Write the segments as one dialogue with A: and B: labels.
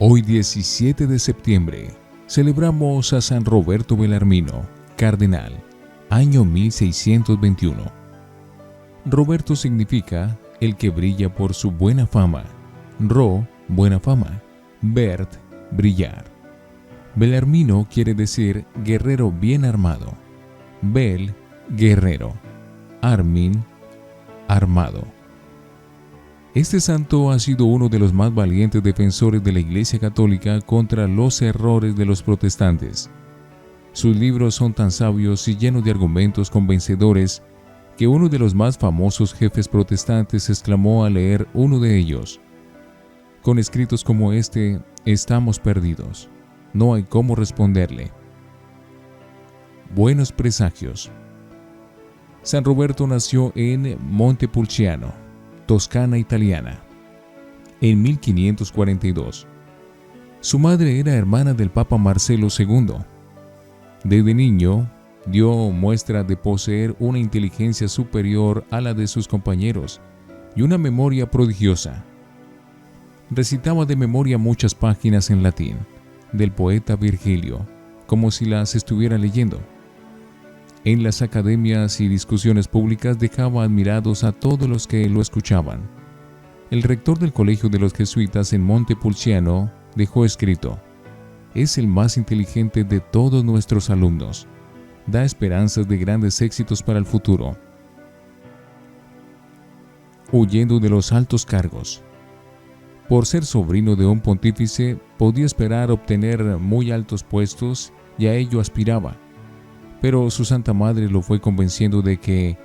A: Hoy 17 de septiembre celebramos a San Roberto Bellarmino, cardenal, año 1621. Roberto significa el que brilla por su buena fama, buena fama, bert, brillar. Bellarmino quiere decir guerrero bien armado, bel, guerrero, armin, armado. Este santo ha sido uno de los más valientes defensores de la Iglesia Católica contra los errores de los protestantes. Sus libros son tan sabios y llenos de argumentos convencedores que uno de los más famosos jefes protestantes exclamó al leer uno de ellos: con escritos como este, estamos perdidos. No hay cómo responderle. Buenos presagios. San Roberto nació en Montepulciano, Toscana italiana, en 1542. Su madre era hermana del Papa Marcelo II. Desde niño, dio muestra de poseer una inteligencia superior a la de sus compañeros y una memoria prodigiosa. Recitaba de memoria muchas páginas en latín del poeta Virgilio, como si las estuviera leyendo. En las academias y discusiones públicas dejaba admirados a todos los que lo escuchaban. El rector del colegio de los jesuitas en Montepulciano dejó escrito: es el más inteligente de todos nuestros alumnos. Da esperanzas de grandes éxitos para el futuro. Huyendo de los altos cargos. Por ser sobrino de un pontífice, podía esperar obtener muy altos puestos y a ello aspiraba. Pero su Santa Madre lo fue convenciendo de que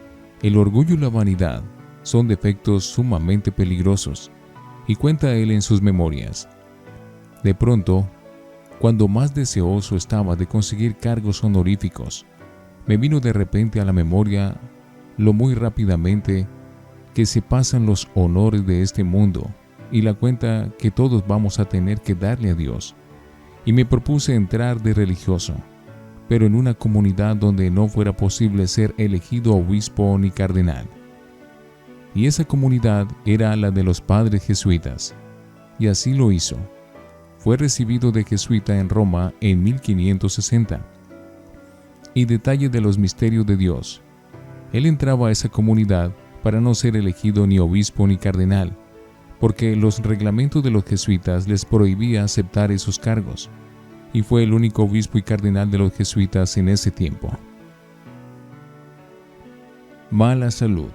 A: el orgullo y la vanidad son defectos sumamente peligrosos, y cuenta él en sus memorias. De pronto, cuando más deseoso estaba de conseguir cargos honoríficos, me vino de repente a la memoria lo muy rápidamente que se pasan los honores de este mundo y la cuenta que todos vamos a tener que darle a Dios, y me propuse entrar de religioso, pero en una comunidad donde no fuera posible ser elegido obispo ni cardenal. Y esa comunidad era la de los padres jesuitas, y así lo hizo. Fue recibido de jesuita en Roma en 1560. Y detalle de los misterios de Dios. Él entraba a esa comunidad para no ser elegido ni obispo ni cardenal, porque los reglamentos de los jesuitas les prohibía aceptar esos cargos, y fue el único obispo y cardenal de los jesuitas en ese tiempo. Mala salud.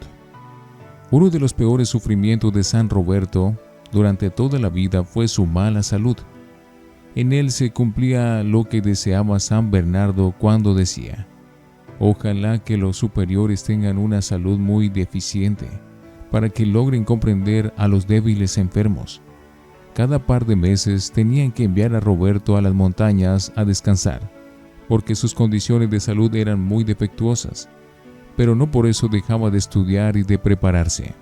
A: Uno de los peores sufrimientos de San Roberto durante toda la vida fue su mala salud. En él se cumplía lo que deseaba San Bernardo cuando decía: ojalá que los superiores tengan una salud muy deficiente, para que logren comprender a los débiles enfermos. Cada par de meses tenían que enviar a Roberto a las montañas a descansar, porque sus condiciones de salud eran muy defectuosas, pero no por eso dejaba de estudiar y de prepararse.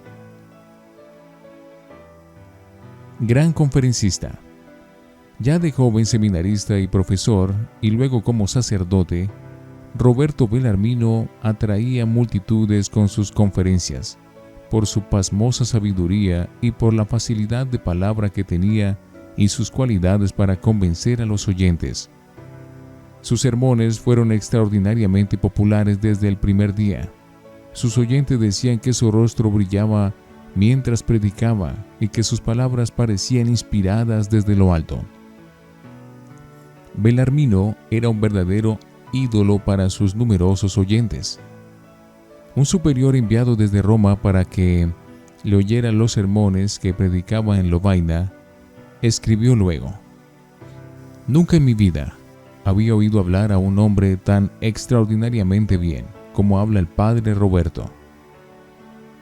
A: Gran conferencista. Ya de joven seminarista y profesor, y luego como sacerdote, Roberto Bellarmino atraía multitudes con sus conferencias, por su pasmosa sabiduría y por la facilidad de palabra que tenía y sus cualidades para convencer a los oyentes. Sus sermones fueron extraordinariamente populares desde el primer día. Sus oyentes decían que su rostro brillaba mientras predicaba y que sus palabras parecían inspiradas desde lo alto. Bellarmino era un verdadero ídolo para sus numerosos oyentes. Un superior enviado desde Roma para que le oyera los sermones que predicaba en Lovaina, escribió luego: nunca en mi vida había oído hablar a un hombre tan extraordinariamente bien como habla el padre Roberto.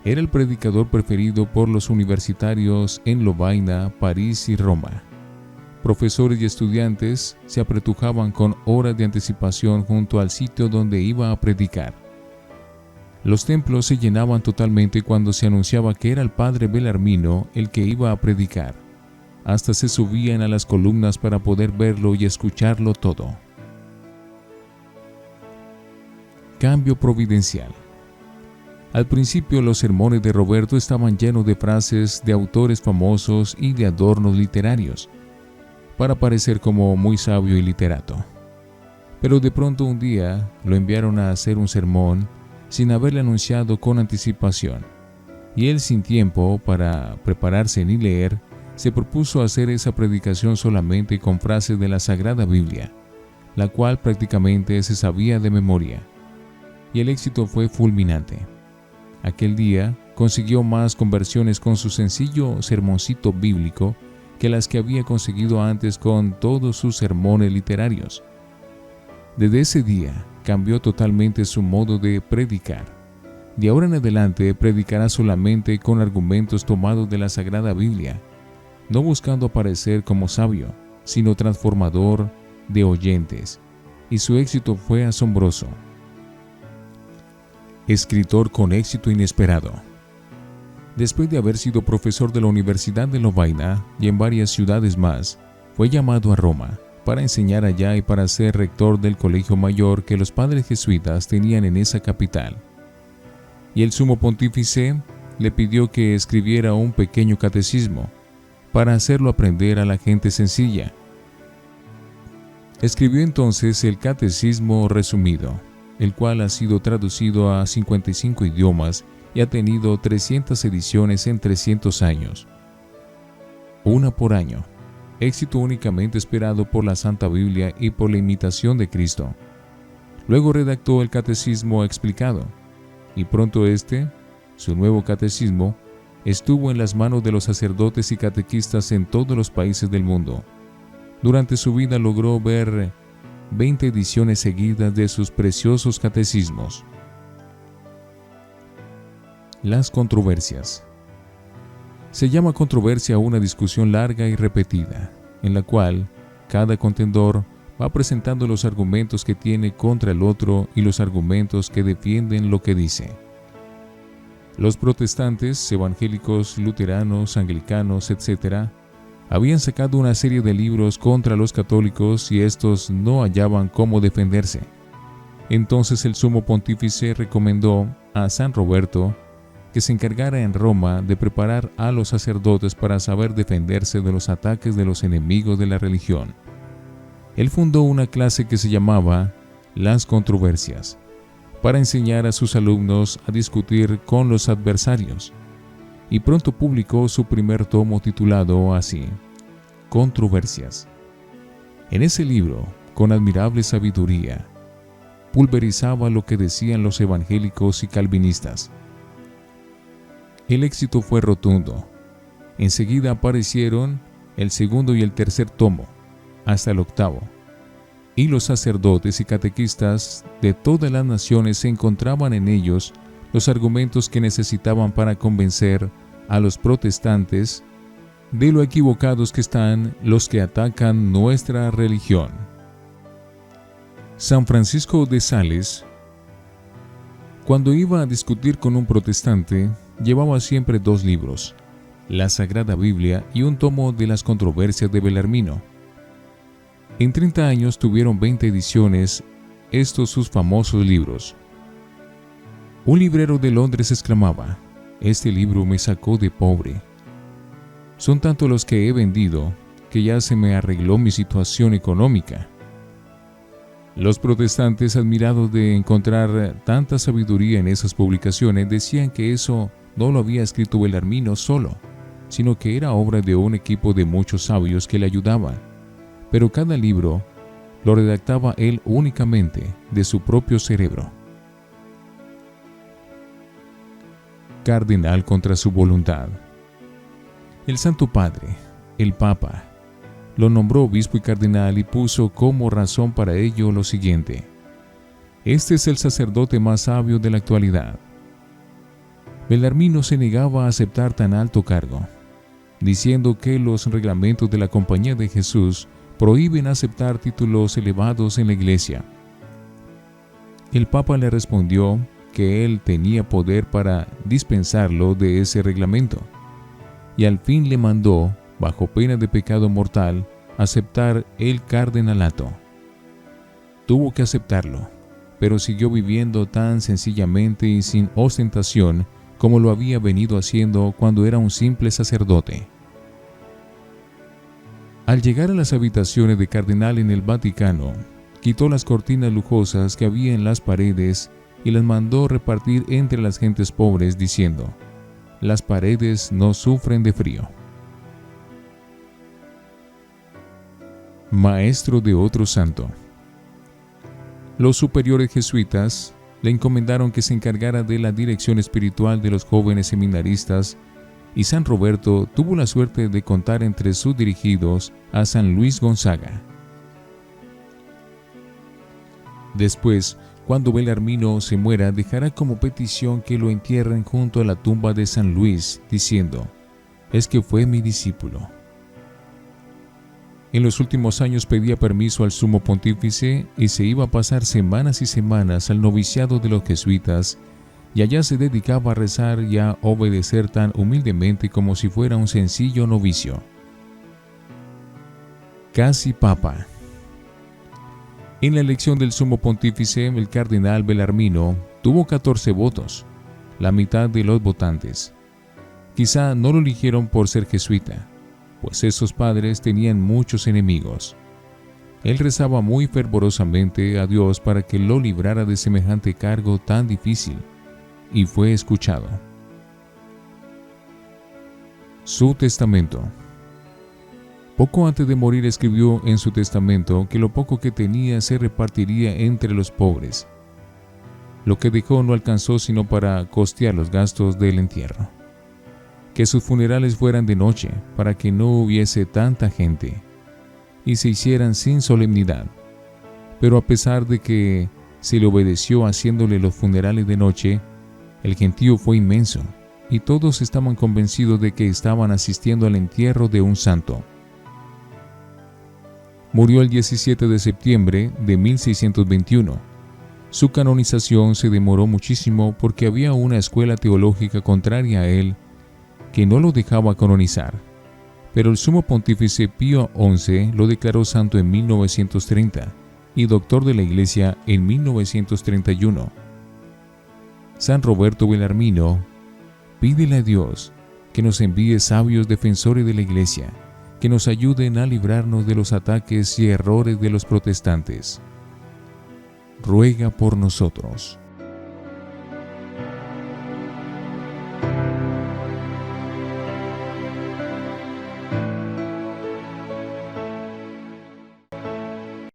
A: Era el predicador preferido por los universitarios en Lovaina, París y Roma. Profesores y estudiantes se apretujaban con horas de anticipación junto al sitio donde iba a predicar. Los templos se llenaban totalmente cuando se anunciaba que era el padre Bellarmino el que iba a predicar. Hasta se subían a las columnas para poder verlo y escucharlo todo. Cambio providencial. Al principio los sermones de Roberto estaban llenos de frases de autores famosos y de adornos literarios. para parecer como muy sabio y literato. Pero de pronto un día lo enviaron a hacer un sermón sin haberle anunciado con anticipación, y él, sin tiempo para prepararse ni leer, se propuso hacer esa predicación solamente con frases de la Sagrada Biblia, la cual prácticamente se sabía de memoria, y el éxito fue fulminante. Aquel día consiguió más conversiones con su sencillo sermoncito bíblico que las que había conseguido antes con todos sus sermones literarios. Desde ese día cambió totalmente su modo de predicar. De ahora en adelante predicará solamente con argumentos tomados de la Sagrada Biblia, no buscando aparecer como sabio, sino transformador de oyentes, y su éxito fue asombroso. Escritor con éxito inesperado. Después de haber sido profesor de la Universidad de Lovaina y en varias ciudades más, fue llamado a Roma para enseñar allá y para ser rector del colegio mayor que los padres jesuitas tenían en esa capital. Y el sumo pontífice le pidió que escribiera un pequeño catecismo para hacerlo aprender a la gente sencilla. Escribió entonces el Catecismo Resumido, el cual ha sido traducido a 55 idiomas y ha tenido 300 ediciones en 300 años. Una por año. Éxito únicamente esperado por la Santa Biblia y por la imitación de Cristo. Luego redactó el Catecismo Explicado, y pronto su nuevo catecismo, estuvo en las manos de los sacerdotes y catequistas en todos los países del mundo. Durante su vida logró ver 20 ediciones seguidas de sus preciosos catecismos. Las controversias. Se llama controversia a una discusión larga y repetida, en la cual cada contendor va presentando los argumentos que tiene contra el otro y los argumentos que defienden lo que dice. Los protestantes, evangélicos, luteranos, anglicanos, etc., habían sacado una serie de libros contra los católicos y estos no hallaban cómo defenderse. Entonces el sumo pontífice recomendó a San Roberto que se encargara en Roma de preparar a los sacerdotes para saber defenderse de los ataques de los enemigos de la religión. Él fundó una clase que se llamaba Las Controversias, para enseñar a sus alumnos a discutir con los adversarios, y pronto publicó su primer tomo titulado así, Controversias. En ese libro, con admirable sabiduría, pulverizaba lo que decían los evangélicos y calvinistas. El éxito fue rotundo. Enseguida aparecieron el segundo y el tercer tomo, hasta el octavo, y los sacerdotes y catequistas de todas las naciones se encontraban en ellos los argumentos que necesitaban para convencer a los protestantes de lo equivocados que están los que atacan nuestra religión. San Francisco de Sales, cuando iba a discutir con un protestante, llevaba siempre 2 libros, la Sagrada Biblia y un tomo de las controversias de Belarmino. En 30 años tuvieron 20 ediciones estos sus famosos libros. Un librero de Londres exclamaba: «Este libro me sacó de pobre. Son tanto los que he vendido que ya se me arregló mi situación económica». Los protestantes, admirados de encontrar tanta sabiduría en esas publicaciones, decían que eso no lo había escrito Belarmino solo, sino que era obra de un equipo de muchos sabios que le ayudaban. Pero cada libro lo redactaba él únicamente de su propio cerebro. Cardenal contra su voluntad. El Santo Padre, el Papa, lo nombró obispo y cardenal y puso como razón para ello lo siguiente: este es el sacerdote más sabio de la actualidad. Belarmino se negaba a aceptar tan alto cargo, diciendo que los reglamentos de la Compañía de Jesús prohíben aceptar títulos elevados en la Iglesia. El Papa le respondió que él tenía poder para dispensarlo de ese reglamento, y al fin le mandó, bajo pena de pecado mortal, aceptar el cardenalato. Tuvo que aceptarlo, pero siguió viviendo tan sencillamente y sin ostentación como lo había venido haciendo cuando era un simple sacerdote. Al llegar a las habitaciones de cardenal en el Vaticano, quitó las cortinas lujosas que había en las paredes y las mandó repartir entre las gentes pobres, diciendo: «Las paredes no sufren de frío». Maestro de otro santo. Los superiores jesuitas le encomendaron que se encargara de la dirección espiritual de los jóvenes seminaristas, y San Roberto tuvo la suerte de contar entre sus dirigidos a San Luis Gonzaga. Después, cuando Belarmino se muera, dejará como petición que lo entierren junto a la tumba de San Luis, diciendo: «Es que fue mi discípulo». En los últimos años pedía permiso al sumo pontífice y se iba a pasar semanas y semanas al noviciado de los jesuitas, y allá se dedicaba a rezar y a obedecer tan humildemente como si fuera un sencillo novicio. Casi papa. En la elección del sumo pontífice, el cardenal Belarmino tuvo 14 votos, la mitad de los votantes. Quizá no lo eligieron por ser jesuita, pues esos padres tenían muchos enemigos. Él rezaba muy fervorosamente a Dios para que lo librara de semejante cargo tan difícil, y fue escuchado. Su testamento. Poco antes de morir escribió en su testamento que lo poco que tenía se repartiría entre los pobres. Lo que dejó no alcanzó sino para costear los gastos del entierro. Que sus funerales fueran de noche, para que no hubiese tanta gente, y se hicieran sin solemnidad. Pero a pesar de que se le obedeció haciéndole los funerales de noche, el gentío fue inmenso, y todos estaban convencidos de que estaban asistiendo al entierro de un santo. Murió el 17 de septiembre de 1621. Su canonización se demoró muchísimo porque había una escuela teológica contraria a él que no lo dejaba canonizar, pero el sumo pontífice Pío XI lo declaró santo en 1930 y doctor de la Iglesia en 1931. San Roberto Belarmino, pídele a Dios que nos envíe sabios defensores de la Iglesia, que nos ayuden a librarnos de los ataques y errores de los protestantes. Ruega por nosotros.